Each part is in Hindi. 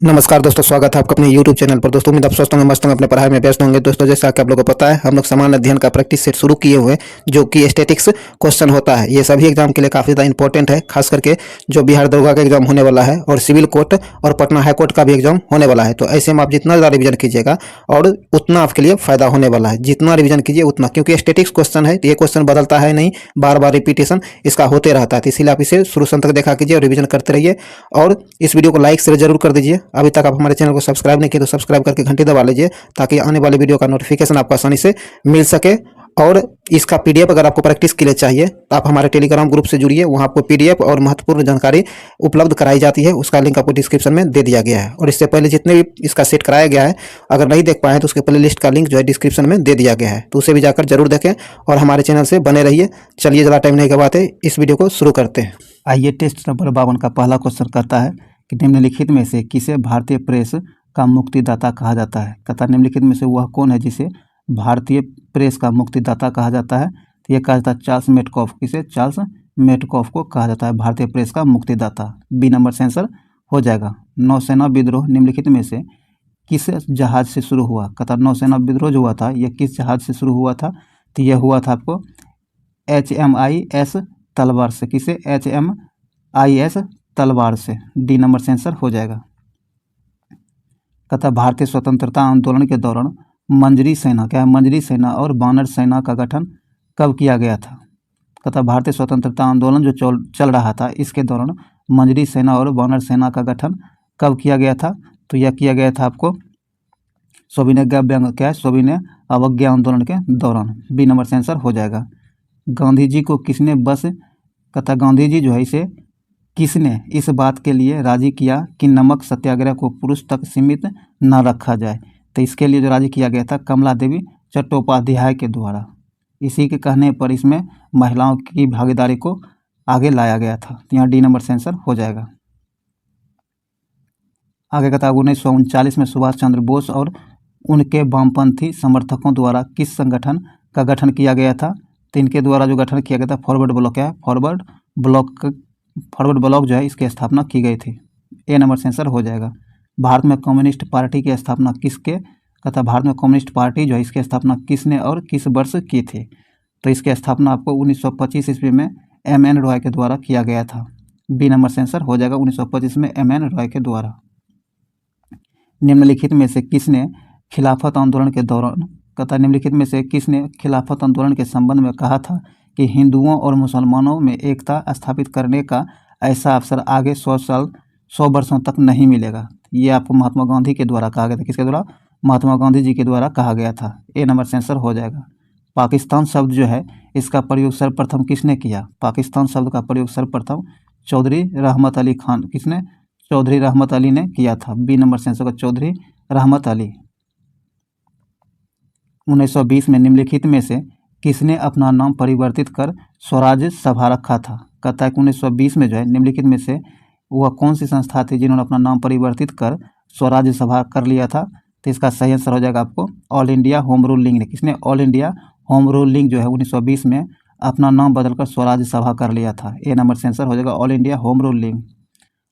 नमस्कार दोस्तों, स्वागत है आपका अपने YouTube चैनल पर। दोस्तों उम्मीद आप स्वस्थ होंगे, मस्त होंगे, अपने पढ़ाई में व्यस्त होंगे। दोस्तों जैसा कि आप लोगों को पता है, हम लोग सामान्य अध्ययन का प्रैक्टिस सेट शुरू किए हुए हैं, जो कि स्टैटिक्स क्वेश्चन होता है। ये सभी एग्जाम के लिए काफ़ी ज़्यादा इंपॉर्टेंट है, खास करके जो बिहार दरोगा का एग्जाम होने वाला है और सिविल कोर्ट और पटना हाई कोर्ट का भी एग्जाम होने वाला है। तो ऐसे में आप जितना ज़्यादा रिविजन कीजिएगा और उतना आपके लिए फायदा होने वाला है। जितना रिविजन कीजिए उतना, क्योंकि स्टैटिक्स क्वेश्चन है तो ये क्वेश्चन बदलता है नहीं, बार बार रिपीटेशन इसका होते रहता है। तो इसीलिए आप इसे शुरू से अंत तक देखा कीजिए और रिविजन करते रहिए। और इस वीडियो को लाइक शेयर जरूर कर दीजिए। अभी तक आप हमारे चैनल को सब्सक्राइब नहीं किए तो सब्सक्राइब करके घंटी दबा लीजिए, ताकि आने वाली वीडियो का नोटिफिकेशन आपको आसानी से मिल सके। और इसका पीडीएफ अगर आपको प्रैक्टिस के लिए चाहिए तो आप हमारे टेलीग्राम ग्रुप से जुड़िए। वहाँ आपको पीडीएफ और महत्वपूर्ण जानकारी उपलब्ध कराई जाती है। उसका लिंक आपको डिस्क्रिप्शन में दे दिया गया है। और इससे पहले जितने भी इसका सेट कराया गया है, अगर नहीं देख पाए तो उसके प्ले लिस्ट का लिंक जो है डिस्क्रिप्शन में दे दिया गया है, तो उसे भी जाकर जरूर देखें और हमारे चैनल से बने रहिए। चलिए, ज़्यादा टाइम नहीं गवाते, इस वीडियो को शुरू करते हैं। आइए, टेस्ट नंबर 52 का पहला क्वेश्चन कहता है कि निम्नलिखित में से किसे भारतीय प्रेस का मुक्तिदाता कहा जाता है। कहता है निम्नलिखित में से वह कौन है जिसे भारतीय प्रेस का मुक्तिदाता कहा जाता है। तो यह कहा जाता है चार्ल्स मेटकॉफ। किसे? चार्ल्स मेटकॉफ को कहा जाता है भारतीय प्रेस का मुक्तिदाता। बी नंबर से आंसर हो जाएगा। नौसेना विद्रोह निम्नलिखित में से किस जहाज से शुरू हुआ। कहता नौसेना विद्रोह जो हुआ था यह किस जहाज से शुरू हुआ था। तो यह हुआ था आपको HMIS तलवार से। किसे? HMIS तलवार से। डी नंबर से आंसर हो जाएगा। कहता भारतीय स्वतंत्रता आंदोलन के दौरान मंजरी सेना, क्या है, मंजरी सेना और बानर सेना का गठन कब किया गया था। कहता भारतीय स्वतंत्रता आंदोलन जो चल रहा था, इसके दौरान मंजरी सेना और बानर सेना का गठन कब किया गया था। तो यह किया गया था आपको सविनय अवज्ञा आंदोलन के दौरान। बी नंबर से आंसर हो जाएगा। गांधी जी को किसने बस, कहता गांधी जी जो है इसे किसने इस बात के लिए राजी किया कि नमक सत्याग्रह को पुरुष तक सीमित न रखा जाए। तो इसके लिए जो राजी किया गया था कमला देवी चट्टोपाध्याय के द्वारा। इसी के कहने पर इसमें महिलाओं की भागीदारी को आगे लाया गया था। तो यहाँ डी नंबर से आंसर हो जाएगा। आगे कहता है 1939 में सुभाष चंद्र बोस और उनके वामपंथी समर्थकों द्वारा किस संगठन का गठन किया गया था। तो इनके द्वारा जो गठन किया गया था फॉरवर्ड ब्लॉक है, फॉरवर्ड ब्लॉक जो है इसकी स्थापना की गई थी। ए नंबर से आंसर हो जाएगा। भारत में कम्युनिस्ट पार्टी की स्थापना किसके, कहता भारत में कम्युनिस्ट पार्टी जो है इसकी स्थापना किसने और किस वर्ष की थी। तो इसकी स्थापना आपको 1925 ईस्वी में MN रॉय के द्वारा किया गया था। बी नंबर से आंसर हो जाएगा 1925 में MN रॉय के द्वारा। निम्नलिखित में से किसने खिलाफत आंदोलन के दौरान, कहता निम्नलिखित में से किसने खिलाफत आंदोलन के संबंध में कहा था कि हिंदुओं और मुसलमानों में एकता स्थापित करने का ऐसा अवसर आगे 100 वर्षों तक नहीं मिलेगा। ये आपको महात्मा गांधी के द्वारा कहा गया था। किसके द्वारा? महात्मा गांधी जी के द्वारा कहा गया था। ए नंबर से आंसर हो जाएगा। पाकिस्तान शब्द जो है इसका प्रयोग सर्वप्रथम किसने किया। पाकिस्तान शब्द का प्रयोग सर्वप्रथम चौधरी रहमत अली खान, किसने? चौधरी रहमत अली ने किया था। बी नंबर से आंसर होगा चौधरी रहमत अली। 1920 में निम्नलिखित में से किसने अपना नाम परिवर्तित कर स्वराज सभा रखा था। कहता है कि 1920 में जो है निम्नलिखित में से वह कौन सी संस्था थी जिन्होंने अपना नाम परिवर्तित कर स्वराज सभा कर लिया था। तो इसका सही आंसर हो जाएगा आपको all India home rule league ने। किसने? All India home rule league जो है 1920 में अपना नाम बदलकर स्वराज सभा कर लिया था। ए नंबर से आंसर हो जाएगा all India home rule league.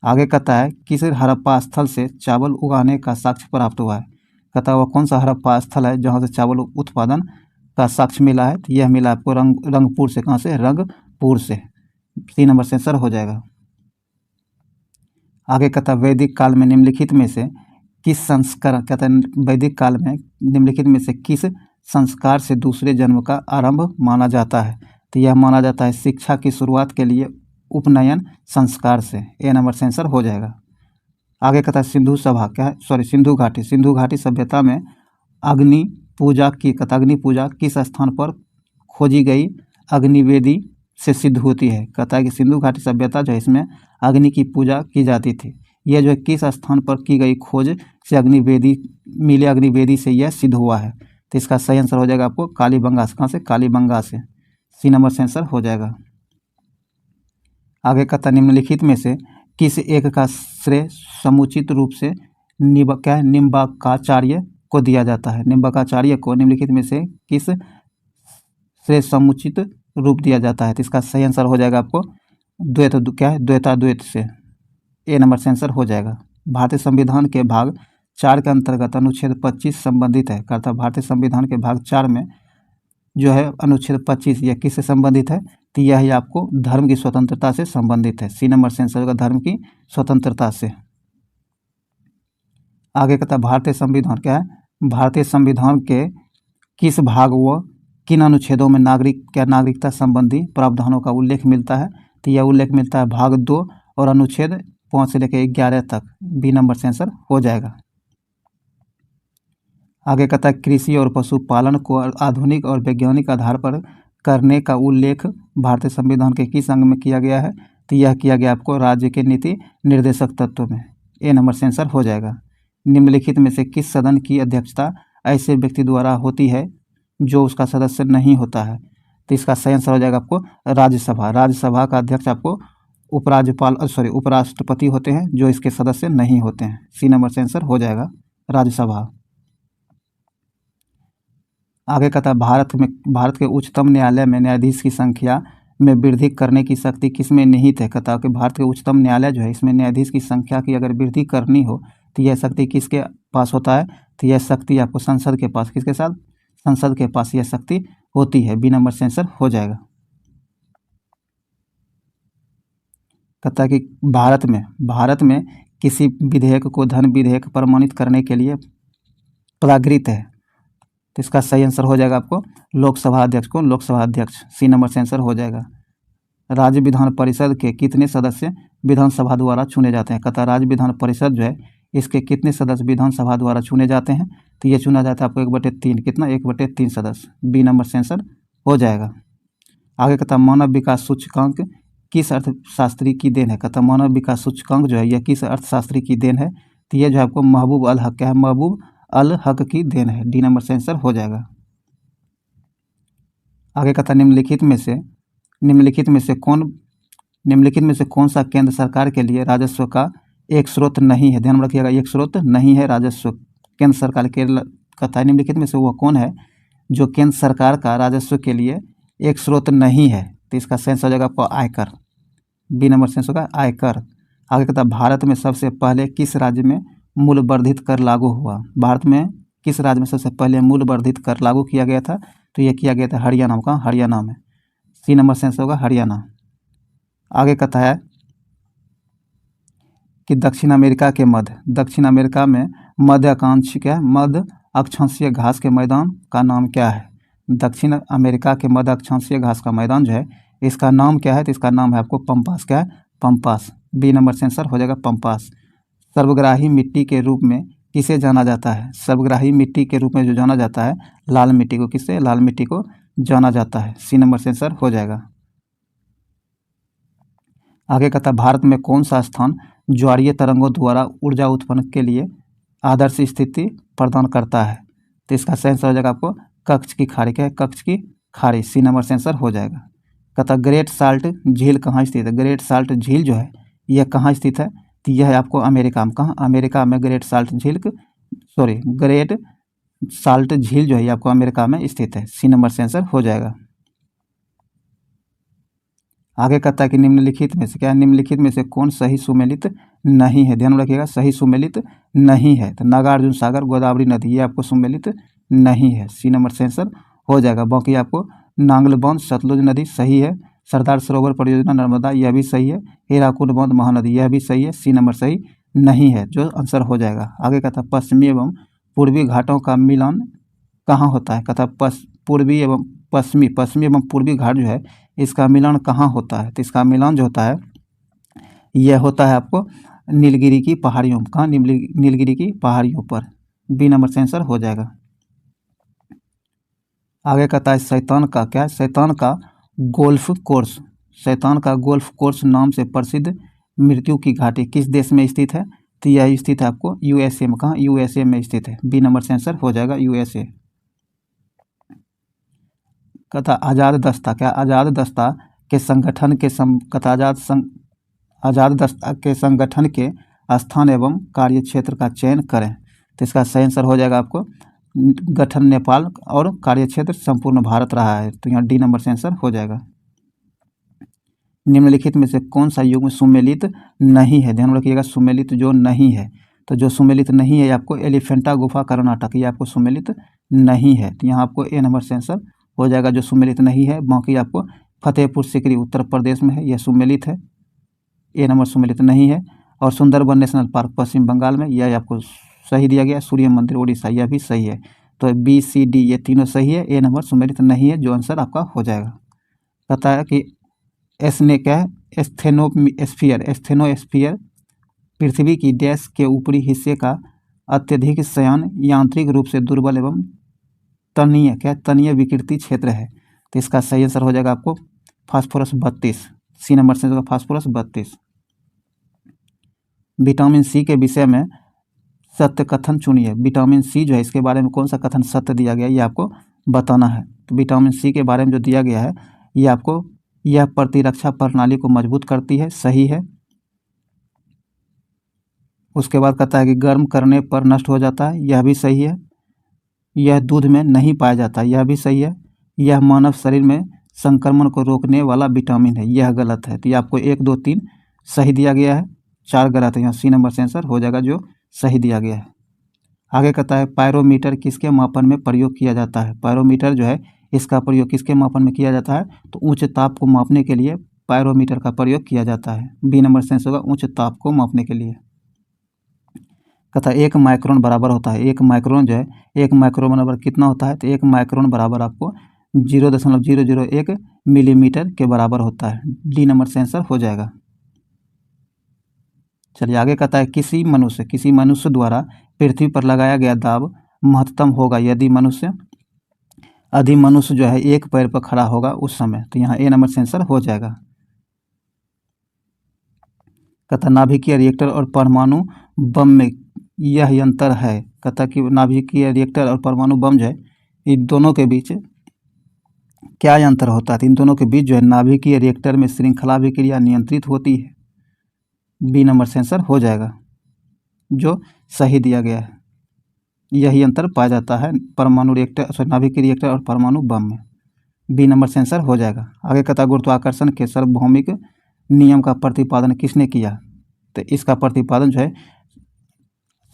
आगे कहता है किस हड़प्पा स्थल से चावल उगाने का साक्ष्य प्राप्त हुआ है। कहता है वह कौन सा हड़प्पा स्थल है जहाँ से चावल उत्पादन का साक्ष्य मिला है। तो यह मिला आपको रंगपुर से। कहाँ से? रंगपुर से। 3 नंबर से आंसर हो जाएगा। आगे कहता वैदिक काल में निम्नलिखित में से किस संस्कार, कहता है वैदिक काल में निम्नलिखित में से किस संस्कार से दूसरे जन्म का आरंभ माना जाता है। तो यह माना जाता है शिक्षा की शुरुआत के लिए उपनयन संस्कार से। ए नंबर से आंसर हो जाएगा। आगे कहता है सिंधु सभा, क्या है, सिंधु घाटी सभ्यता में अग्नि पूजा की, कहता अग्नि पूजा किस स्थान पर खोजी गई अग्निवेदी से सिद्ध होती है। कहता है कि सिंधु घाटी सभ्यता जो है इसमें अग्नि की पूजा की जाती थी। यह जो है किस स्थान पर की गई खोज से अग्निवेदी से यह सिद्ध हुआ है। तो इसका सही आंसर हो जाएगा आपको कालीबंगा से। कहाँ से? कालीबंगा से। सी नंबर से आंसर हो जाएगा। आगे कहता निम्नलिखित में से किस एक का श्रेय समुचित रूप से निम्बाकाचार्य को दिया जाता है। निम्बाकाचार्य को निम्नलिखित में से किस श्रेय समुचित रूप दिया जाता है। तो इसका सही आंसर हो जाएगा आपको द्वैताद्वैत से। ए नंबर से आंसर हो जाएगा। भारतीय संविधान के भाग 4 के अंतर्गत अनुच्छेद 25 संबंधित है। अर्थात भारतीय संविधान के भाग 4 में जो है अनुच्छेद 25 यह किससे संबंधित है? तो यह ही आपको धर्म की स्वतंत्रता से संबंधित है। सी नंबर से आंसर होगा धर्म की स्वतंत्रता से। आगे कहता है भारतीय संविधान क्या है? भारतीय संविधान के किस भाग व किन अनुच्छेदों में नागरिकता संबंधी प्रावधानों का उल्लेख मिलता है? तो यह उल्लेख मिलता है भाग 2 और अनुच्छेद 5 से लेकर 11 तक। बी नंबर से आंसर हो जाएगा। आगे कहता है कृषि और पशुपालन को आधुनिक और वैज्ञानिक आधार पर करने का उल्लेख भारतीय संविधान के किस अंग में किया गया है? तो यह किया गया आपको राज्य के नीति निर्देशक तत्व में। ए नंबर से आंसर हो जाएगा। निम्नलिखित में से किस सदन की अध्यक्षता ऐसे व्यक्ति द्वारा होती है जो उसका सदस्य नहीं होता है? तो इसका सही आंसर हो जाएगा आपको राज्यसभा। राज्यसभा का अध्यक्ष आपको उपराष्ट्रपति होते हैं, जो इसके सदस्य नहीं होते हैं। सी नंबर से आंसर हो जाएगा राज्यसभा। आगे कहता है भारत के उच्चतम न्यायालय में न्यायाधीश की संख्या में वृद्धि करने की शक्ति किसमें निहित है? कहता है कि भारत के उच्चतम न्यायालय जो है इसमें न्यायाधीश की संख्या की अगर वृद्धि करनी हो तो यह शक्ति किसके पास होता है? तो यह शक्ति आपको संसद के पास, किसके साथ? संसद के पास यह शक्ति होती है। बी नंबर से आंसर हो जाएगा। कहता है कि भारत में किसी विधेयक को धन विधेयक प्रमाणित करने के लिए प्रागृत है? तो इसका सही आंसर हो जाएगा आपको लोकसभा अध्यक्ष को लोकसभा अध्यक्ष। सी नंबर से आंसर हो जाएगा। राज्य विधान परिषद के कितने सदस्य विधानसभा द्वारा चुने जाते हैं? कहता राज्य विधान परिषद जो है इसके कितने सदस्य विधानसभा द्वारा चुने जाते हैं? तो ये चुना जाता है आपको 1/3। कितना? 1/3 सदस्य। बी नंबर से आंसर हो जाएगा। आगे कहता मानव विकास सूचकांक किस अर्थशास्त्री की देन है? कहता मानव विकास सूचकांक जो है यह किस अर्थशास्त्री की देन है? तो ये जो है आपको महबूब अल हक है, महबूब अल हक की देन है। डी नंबर से आंसर हो जाएगा। आगे कहता निम्नलिखित में से कौन सा केंद्र सरकार के लिए राजस्व का एक स्रोत नहीं है? ध्यान रखिएगा, एक स्रोत नहीं है राजस्व केंद्र सरकार के। कहता है निम्नलिखित में से वह कौन है जो केंद्र सरकार का राजस्व के लिए एक स्रोत नहीं है? तो इसका सेंस हो जाएगा आपको आयकर। बी नंबर सेंस होगा आयकर। आगे कहता भारत में सबसे पहले किस राज्य में मूल्य वर्धित कर लागू हुआ? भारत में किस राज्य में सबसे पहले मूल्य वर्धित कर लागू किया गया था? तो यह किया गया था हरियाणा का, हरियाणा में। सी नंबर सेंस होगा हरियाणा। आगे कहता है कि दक्षिण अमेरिका में मध्य अक्षांशीय घास के मैदान का नाम क्या है? दक्षिण अमेरिका के मध्य अक्षांशीय घास का मैदान जो है इसका नाम क्या है? तो इसका नाम है आपको पम्पास। क्या है? पम्पास। बी नंबर से आंसर हो जाएगा पम्पास। सर्वग्राही मिट्टी के रूप में किसे जाना जाता है? सर्वग्राही मिट्टी के रूप में जो जाना जाता है लाल मिट्टी को, किससे? लाल मिट्टी को जाना जाता है। सी नंबर से आंसर हो जाएगा। आगे कहता भारत में कौन सा स्थान ज्वारीय तरंगों द्वारा ऊर्जा उत्पन्न के लिए आदर्श स्थिति प्रदान करता है? तो इसका सही आंसर हो जाएगा आपको कच्छ की खाड़ी। क्या है? कच्छ की खाड़ी। सी नंबर से आंसर हो जाएगा। कहता ग्रेट साल्ट झील कहाँ स्थित है? ग्रेट साल्ट झील जो है यह कहाँ स्थित है? तो यह है आपको अमेरिका में। कहाँ? अमेरिका में ग्रेट साल्ट झील जो है आपको अमेरिका में स्थित है। सी नंबर से आंसर हो जाएगा। आगे कहता है कि निम्नलिखित में से कौन सही सुमेलित नहीं है? ध्यान रखिएगा, सही सुमेलित नहीं है। तो नागार्जुन सागर, गोदावरी नदी ये आपको सुमेलित नहीं है। सी नंबर से आंसर हो जाएगा। बाकी आपको नांगल बांध सतलुज नदी सही है। सरदार सरोवर परियोजना नर्मदा यह भी सही है। हीराकुंड बांध महानदी यह भी सही है। सी नंबर सही नहीं है, जो आंसर हो जाएगा। आगे कहता पश्चिमी एवं पूर्वी घाटों का मिलन कहाँ होता है? कहता पश्चिमी एवं पूर्वी घाट जो है इसका मिलन कहाँ होता है? तो इसका मिलन जो होता है यह होता है आपको नीलगिरी की पहाड़ियों में। कहाँ? नीलगिरी की पहाड़ियों पर। बी नंबर से आंसर हो जाएगा। आगे कहता है शैतान का गोल्फ कोर्स नाम से प्रसिद्ध मृत्यु की घाटी किस देश में स्थित है? तो यह स्थित है आपको यूएसए में। कहाँ? यूएसए में स्थित है। बी नंबर से आंसर हो जाएगा यूएसए। कहता आज़ाद दस्ता के संगठन के स्थान एवं कार्य क्षेत्र का चयन करें। तो इसका सही आंसर हो जाएगा आपको गठन नेपाल और कार्य क्षेत्र संपूर्ण भारत रहा है। तो यहाँ डी नंबर से आंसर हो जाएगा। निम्नलिखित में से कौन सा युग्म सुमेलित नहीं है? ध्यान रखिएगा, सुमेलित जो नहीं है, तो जो सुमेलित नहीं है आपको एलिफेंटा गुफा कर्नाटक, ये आपको सुमेलित नहीं है। तो यहाँ आपको ए नंबर से आंसर हो जाएगा जो सुमेलित नहीं है। बाकी आपको फतेहपुर सीकरी उत्तर प्रदेश में है, यह सुमेलित है, ए नंबर सुमेलित नहीं है। और सुंदरबन नेशनल पार्क पश्चिम बंगाल में, यह आपको सही दिया गया। सूर्य मंदिर उड़ीसा, यह भी सही है। तो बी सी डी ये तीनों सही है, ए नंबर सुमेलित नहीं है, जो आंसर आपका हो जाएगा। पता है कि एसने क्या है? एस्थेनोस्फीयर पृथ्वी की डैश के ऊपरी हिस्से का अत्यधिक शयन यांत्रिक रूप से दुर्बल एवं तनीय तनीय विकृति क्षेत्र है। तो इसका सही आंसर हो जाएगा आपको फास्फोरस 32, सी नंबर से होगा फास्फोरस 32। विटामिन सी के विषय में सत्य कथन चुनिए। विटामिन सी जो है इसके बारे में कौन सा कथन सत्य दिया गया है, ये आपको बताना है। तो विटामिन सी के बारे में जो दिया गया है, ये आपको यह प्रतिरक्षा प्रणाली को मजबूत करती है, सही है। उसके बाद कहता है कि गर्म करने पर नष्ट हो जाता है, यह भी सही है। यह दूध में नहीं पाया जाता, यह भी सही है। यह मानव शरीर में संक्रमण को रोकने वाला विटामिन है, यह गलत है। तो ये आपको 1 2 3 सही दिया गया है, 4 गलत है। यहाँ सी नंबर से आंसर हो जाएगा जो सही दिया गया है। आगे कहता है पायरोमीटर किसके मापन में प्रयोग किया जाता है? पायरोमीटर जो है इसका प्रयोग किसके मापन में किया जाता है? तो उच्च ताप को मापने के लिए पायरोमीटर का प्रयोग किया जाता है। बी नंबर से आंसर होगा उच्च ताप को मापने के लिए। कहता है 1 माइक्रोन बराबर होता है। 1 माइक्रोन जो है 1 माइक्रोन बराबर कितना होता है? तो 1 माइक्रोन बराबर आपको 0.001 मिलीमीटर के बराबर होता है। डी नंबर से आंसर हो जाएगा। चलिए आगे कहता है किसी मनुष्य द्वारा पृथ्वी पर लगाया गया दाब महत्तम होगा यदि मनुष्य जो है एक पैर पर खड़ा होगा उस समय। तो यहाँ ए नंबर से आंसर हो जाएगा। कहता नाभिकीय रिएक्टर और परमाणु बम में यह अंतर है। कहता कि नाभिकीय रिएक्टर और परमाणु बम जो है इन दोनों के बीच क्या अंतर होता है? इन दोनों के बीच जो है नाभिकीय रिएक्टर में श्रृंखला अभिक्रिया नियंत्रित होती है। बी नंबर से आंसर हो जाएगा जो सही दिया गया है। यही अंतर पाया जाता है परमाणु रिएक्टर नाभिकीय रिएक्टर और परमाणु बम में। बी नंबर से आंसर हो जाएगा। आगे कहता गुरुत्वाकर्षण के सार्वभौमिक नियम का प्रतिपादन किसने किया? तो इसका प्रतिपादन जो है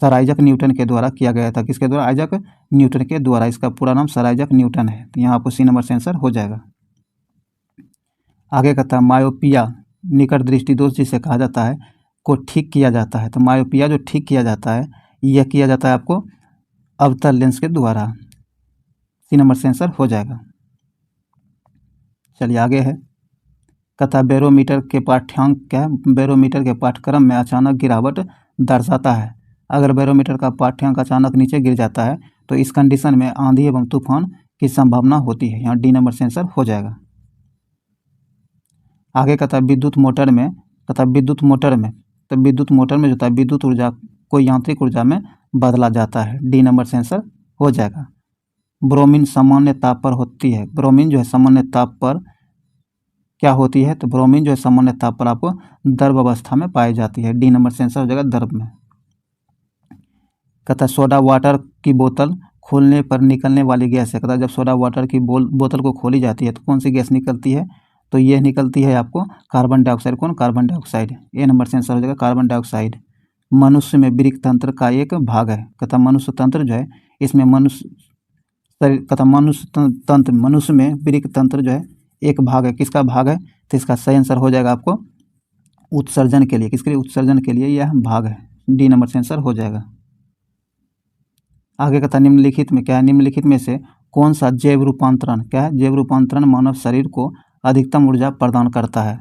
सर आइजक न्यूटन के द्वारा किया गया था। किसके द्वारा? आइजक न्यूटन के द्वारा। इसका पूरा नाम सर आइजक न्यूटन है। तो यहाँ आपको सी नंबर से आंसर हो जाएगा। आगे कहता है मायोपिया निकट दृष्टि दोष जिसे कहा जाता है को ठीक किया जाता है। तो मायोपिया जो ठीक किया जाता है यह किया जाता है आपको अवतल लेंस के द्वारा। सी नंबर से आंसर हो जाएगा। चलिए आगे है कहता बैरोमीटर के पाठ्यांक क्या है? बैरोमीटर के पाठ्यक्रम में अचानक गिरावट दर्शाता है। अगर बैरोमीटर का पाठ्यांक अचानक नीचे गिर जाता है तो इस कंडीशन में आंधी एवं तूफान की संभावना होती है। यहाँ डी नंबर से आंसर हो जाएगा। आगे कहता है विद्युत मोटर में जो होता है विद्युत ऊर्जा को यांत्रिक ऊर्जा में बदला जाता है। डी नंबर से आंसर हो जाएगा। ब्रोमीन सामान्य ताप पर होती है। ब्रोमीन जो है सामान्य ताप पर क्या होती है? तो ब्रोमीन जो है सामान्य ताप पर आपको द्रव अवस्था में पाई जाती है। डी नंबर से आंसर हो जाएगा द्रव में। कहता है सोडा वाटर की बोतल खोलने पर निकलने वाली गैस है। कहता है जब सोडा वाटर की बोतल को खोली जाती है तो कौन सी गैस निकलती है? तो यह निकलती है आपको कार्बन डाइऑक्साइड। कौन? Carbon dioxide. ए नंबर से आंसर हो जाएगा कार्बन डाइऑक्साइड। मनुष्य में वृक्क तंत्र का एक भाग है। कहता मनुष्य तंत्र जो है इसमें मनुष्य में वृक्क तंत्र जो है एक भाग है। किसका भाग है? तो इसका सही आंसर हो जाएगा आपको उत्सर्जन के लिए। किसके लिए? उत्सर्जन के लिए यह भाग है। डी नंबर से आंसर हो जाएगा। आगे कहता निम्नलिखित में क्या है? निम्नलिखित में से कौन सा जैव रूपांतरण क्या है? जैव रूपांतरण मानव शरीर को अधिकतम ऊर्जा प्रदान करता है।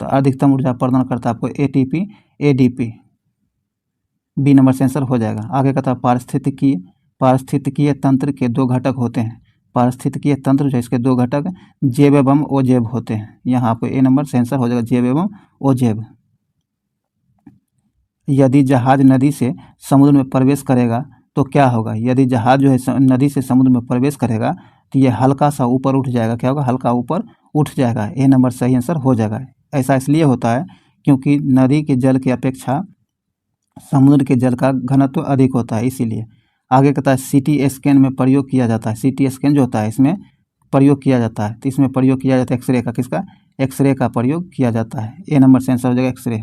तो अधिकतम ऊर्जा प्रदान करता है आपको एटीपी एडीपी। बी नंबर से आंसर हो जाएगा। आगे कहता पारिस्थितिकीय तंत्र के 2 घटक होते हैं। पारिस्थितिकीय तंत्र जो है इसके 2 घटक जैव एवं अजैव होते हैं। यहाँ आपको ए नंबर से आंसर हो जाएगा जैव एवं अजैव। यदि जहाज नदी से समुद्र में प्रवेश करेगा तो क्या होगा? यदि जहाज जो है नदी से समुद्र में प्रवेश करेगा तो ये हल्का सा ऊपर उठ जाएगा। क्या होगा? हल्का ऊपर उठ जाएगा। ए नंबर सही आंसर हो जाएगा। ऐसा इसलिए होता है क्योंकि नदी के जल की अपेक्षा समुद्र के जल का घनत्व अधिक होता है, इसीलिए। आगे कहता है सीटी स्कैन में प्रयोग किया जाता है। सीटी स्कैन जो होता है इसमें प्रयोग किया जाता है? तो इसमें प्रयोग किया जाता है एक्सरे का। किसका? एक्सरे का प्रयोग किया जाता है। ए नंबर से आंसर हो जाएगा एक्सरे।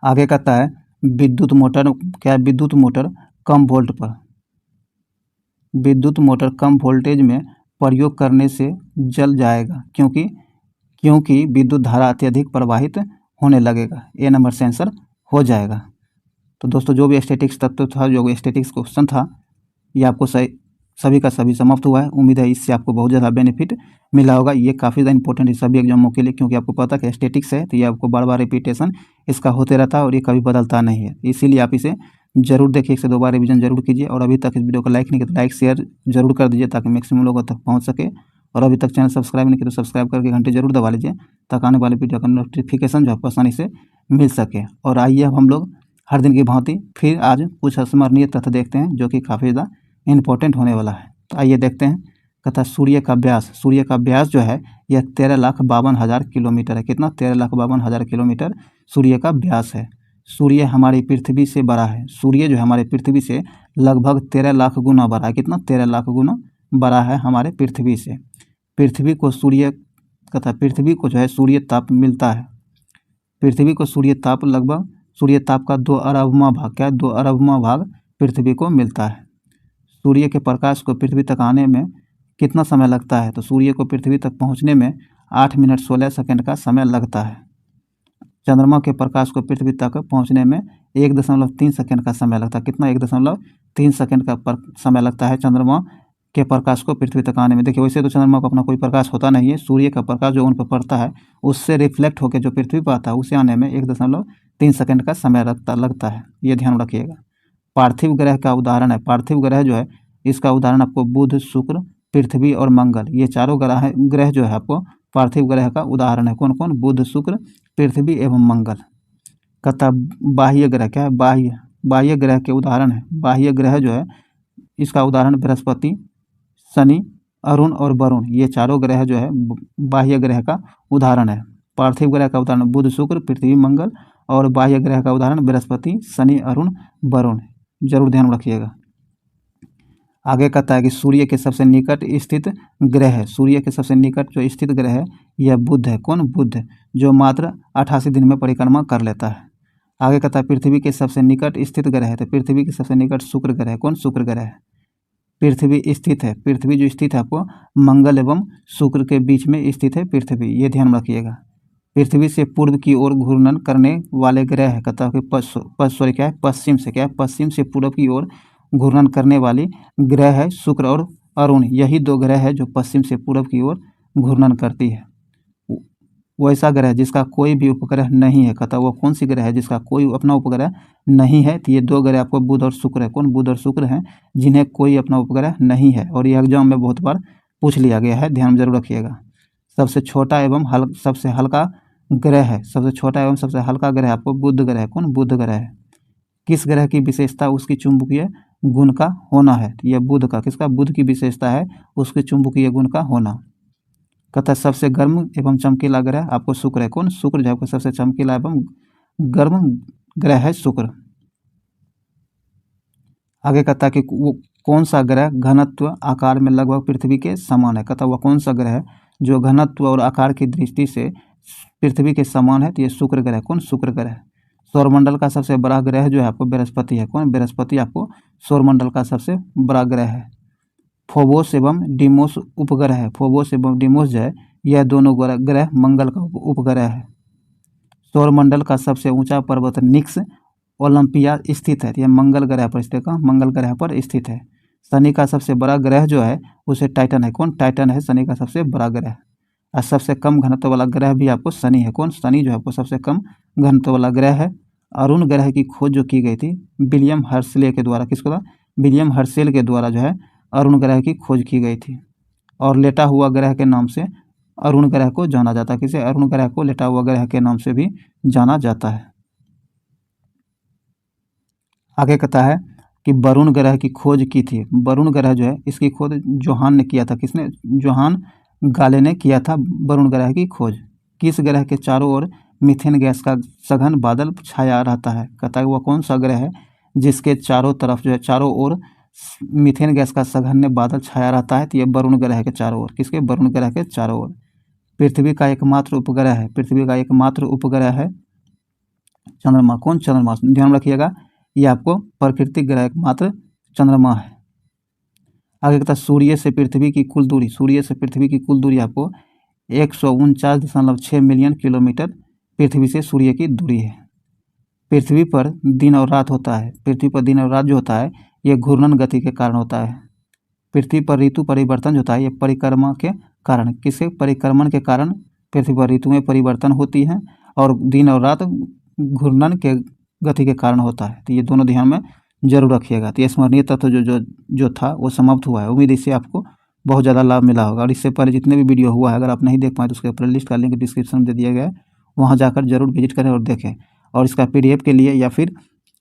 आगे कहता है विद्युत मोटर, क्या विद्युत मोटर कम वोल्ट पर, विद्युत मोटर कम वोल्टेज में प्रयोग करने से जल जाएगा क्योंकि विद्युत धारा अत्यधिक प्रवाहित होने लगेगा। ए नंबर से आंसर हो जाएगा। तो दोस्तों जो भी स्टैटिक्स तत्व था, जो भी स्टैटिक्स क्वेश्चन था, ये आपको सभी का सभी समाप्त हुआ है। उम्मीद है इससे आपको बहुत ज़्यादा बेनिफिट मिला होगा। ये काफ़ी ज़्यादा इंपॉर्टेंट है सभी एग्जामों के लिए, क्योंकि आपको पता है कि स्टैटिक्स है तो ये आपको बार बार रिपीटेशन इसका होते रहता है और ये कभी बदलता नहीं है। इसीलिए आप इसे जरूर देखिए, 1 से 2 बार रिविजन जरूर कीजिए। और अभी तक इस वीडियो को लाइक नहीं किया तो लाइक शेयर जरूर कर दीजिए ताकि मैक्सिमम लोगों तक पहुँच सके। और अभी तक चैनल सब्सक्राइब नहीं किया तो सब्सक्राइब करके घंटे जरूर दबा लीजिए ताकि आने वाले वीडियो का नोटिफिकेशन जो आपको आसानी से मिल सके। और आइए अब हम लोग हर दिन की भांति फिर आज कुछ स्मरणीय तथ्य देखते हैं जो कि काफ़ी ज़्यादा इंपॉर्टेंट होने वाला है। तो आइए देखते हैं। कहता सूर्य का व्यास जो है यह 13,52,000 किलोमीटर है। कितना? 13,52,000 किलोमीटर सूर्य का व्यास है। सूर्य हमारी पृथ्वी से बड़ा है। सूर्य जो है हमारे पृथ्वी से लगभग 13 लाख गुना बड़ा है। कितना? 13 लाख गुना बड़ा है हमारे पृथ्वी से। पृथ्वी को जो है सूर्य ताप मिलता है। पृथ्वी को सूर्य ताप लगभग सूर्य ताप का 2 अरबवां भाग, क्या 2 अरबवां भाग पृथ्वी को मिलता है। सूर्य के प्रकाश को पृथ्वी तक आने में कितना समय लगता है? तो सूर्य को पृथ्वी तक पहुंचने में 8 मिनट 16 सेकंड का समय लगता है। चंद्रमा के प्रकाश को पृथ्वी तक पहुंचने में 1.3 सेकंड का समय लगता है। कितना? 1.3 सेकंड का समय लगता है चंद्रमा के प्रकाश को पृथ्वी तक आने में। देखिए वैसे तो चंद्रमा को अपना कोई प्रकाश होता नहीं है। सूर्य का प्रकाश जो उन पर पड़ता है उससे रिफ्लेक्ट होकर जो पृथ्वी पर आता है उसे आने में 1.3 सेकंड का समय लगता है। ये ध्यान रखिएगा। पार्थिव ग्रह का उदाहरण है। पार्थिव ग्रह जो है इसका उदाहरण आपको बुध, शुक्र, पृथ्वी और मंगल, ये चारों ग्रह जो है आपको पार्थिव ग्रह का उदाहरण है। कौन कौन? बुध, शुक्र, पृथ्वी एवं मंगल। कहता बाह्य ग्रह, क्या है? बाह्य ग्रह के उदाहरण है। बाह्य ग्रह जो है इसका उदाहरण बृहस्पति, शनि, अरुण और वरुण, ये चारों ग्रह जो है बाह्य ग्रह का उदाहरण है। पार्थिव ग्रह का उदाहरण बुध, शुक्र, पृथ्वी, मंगल और बाह्य ग्रह का उदाहरण बृहस्पति, शनि, अरुण, वरुण। जरूर ध्यान रखिएगा। आगे कहता है कि सूर्य के सबसे निकट स्थित ग्रह है। सूर्य के सबसे निकट जो स्थित ग्रह है यह बुध है। कौन? बुध, जो मात्र 88 दिन में परिक्रमा कर लेता है। आगे कहता है पृथ्वी के सबसे निकट स्थित ग्रह है। तो पृथ्वी के सबसे निकट शुक्र ग्रह है। कौन? शुक्र ग्रह है। पृथ्वी स्थित है, पृथ्वी जो स्थित है आपको मंगल एवं शुक्र के बीच में स्थित है पृथ्वी, ये ध्यान रखिएगा। पृथ्वी से पूर्व की ओर घूर्णन करने वाले ग्रह है। कहता है कि क्या है? पश्चिम से, क्या है? पश्चिम से पूर्व की ओर घूर्णन करने वाली ग्रह है शुक्र और अरुण। यही 2 ग्रह है जो पश्चिम से पूर्व की ओर घूर्णन करती है। वैसा ग्रह जिसका कोई भी उपग्रह नहीं है, कहता वो कौन सी ग्रह है जिसका कोई अपना उपग्रह नहीं है? तो ये 2 ग्रह आपको बुध और शुक्र है। कौन? बुध और शुक्र हैं जिन्हें कोई अपना उपग्रह नहीं है। और ये एग्जाम में बहुत बार पूछ लिया गया है, ध्यान जरूर रखिएगा। सबसे छोटा एवं सबसे हल्का ग्रह है। सबसे छोटा एवं सबसे हल्का ग्रह आपको बुध ग्रह है। कौन? बुध ग्रह है। किस ग्रह की विशेषता उसकी चुंबकीय गुण का होना है? यह बुध का, किसका? बुध की विशेषता है उसके चुंबकीय गुण का होना। कहता है सबसे गर्म एवं चमकीला ग्रह आपको शुक्र है। कौन? शुक्र जो आपको सबसे चमकीला एवं गर्म ग्रह है शुक्र। आगे कहता है कि वो कौन सा ग्रह घनत्व आकार में लगभग पृथ्वी के समान है? कहता है वह कौन सा ग्रह है जो घनत्व और आकार की दृष्टि से पृथ्वी के समान है? तो ये शुक्र ग्रह। कौन? शुक्र ग्रह। सौरमंडल का सबसे बड़ा ग्रह जो है आपको बृहस्पति है। कौन? बृहस्पति आपको सौरमंडल का सबसे बड़ा ग्रह है। फोबोस एवं डिमोस उपग्रह है। फोबोस एवं डिमोस जो है यह दोनों ग्रह मंगल का उपग्रह है। सौरमंडल का सबसे ऊंचा पर्वत निक्स ओलंपिया स्थित है। यह मंगल ग्रह पर स्थित है। मंगल ग्रह पर स्थित है। शनि का सबसे बड़ा ग्रह जो है उसे टाइटन है। कौन? टाइटन है शनि का सबसे बड़ा ग्रह। और सबसे कम घनत्व वाला ग्रह भी आपको शनि है। कौन? शनि जो है आपको सबसे कम घनत्व वाला ग्रह है। अरुण ग्रह की खोज जो की गई थी विलियम हर्शले के द्वारा, किसके द्वारा? विलियम हर्शेल के द्वारा जो है अरुण ग्रह की खोज की गई थी। और लेटा हुआ ग्रह के नाम से अरुण ग्रह को जाना जाता है। किसे? अरुण ग्रह को लेटा हुआ ग्रह के नाम से भी जाना जाता है। आगे कहता है कि वरुण ग्रह की खोज की थी। वरुण ग्रह जो है इसकी खोज जोहान ने किया था। किसने? जोहान गाले ने किया था वरुण ग्रह की खोज। किस ग्रह के चारों ओर मीथेन गैस का सघन बादल छाया रहता है? कहता है वह कौन सा ग्रह है जिसके चारों तरफ जो है चारों ओर मीथेन गैस का सघन बादल छाया रहता है। तो ये वरुण ग्रह के चारों ओर, किसके, वरुण ग्रह के चारों ओर। पृथ्वी का एकमात्र उपग्रह है, पृथ्वी का एकमात्र उपग्रह है चंद्रमा। कौन, चंद्रमा। ध्यान रखिएगा, ये आपको प्राकृतिक ग्रह एकमात्र चंद्रमा है। आगे कहता है सूर्य से पृथ्वी की कुल दूरी, सूर्य से पृथ्वी की कुल दूरी आपको 149.6 मिलियन किलोमीटर पृथ्वी से सूर्य की दूरी है। पृथ्वी पर दिन और रात होता है, पृथ्वी पर दिन और रात जो होता है ये घूर्णन गति के कारण होता है। पृथ्वी पर ऋतु परिवर्तन जो होता है ये परिक्रमा के कारण, किसके, परिक्रमण के कारण पृथ्वी पर ऋतुएं परिवर्तन होती हैं और दिन और रात घूर्णन के गति के कारण होता है। तो ये दोनों ध्यान में जरूर रखिएगा। तो ये स्मरणीय तत्व जो था वो समाप्त हुआ है। उम्मीद इससे आपको बहुत ज़्यादा लाभ मिला होगा। और इससे पहले जितने भी वीडियो हुआ है अगर आप नहीं देख पाए तो उसके प्लेलिस्ट का लिंक डिस्क्रिप्शन में दे दिया गया है, वहाँ जाकर जरूर विजिट करें और देखें। और इसका PDF के लिए या फिर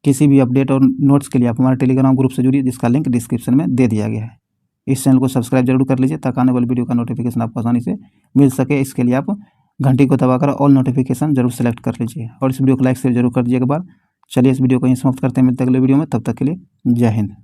किसी भी अपडेट और नोट्स के लिए आप हमारे टेलीग्राम ग्रुप से जुड़िए, जिसका लिंक डिस्क्रिप्शन में दे दिया गया है। इस चैनल को सब्सक्राइब जरूर कर लीजिए ताकि आने वाली वीडियो का नोटिफिकेशन आपको आसानी से मिल सके। इसके लिए आप घंटी को दबाकर ऑल नोटिफिकेशन जरूर सेलेक्ट कर लीजिए और इस वीडियो को लाइक शेयर जरूर कर दीजिए एक बार। चलिए इस वीडियो को यहीं समाप्त करते हैं, मिलते हैं अगले वीडियो में, तब तक के लिए जय हिंद।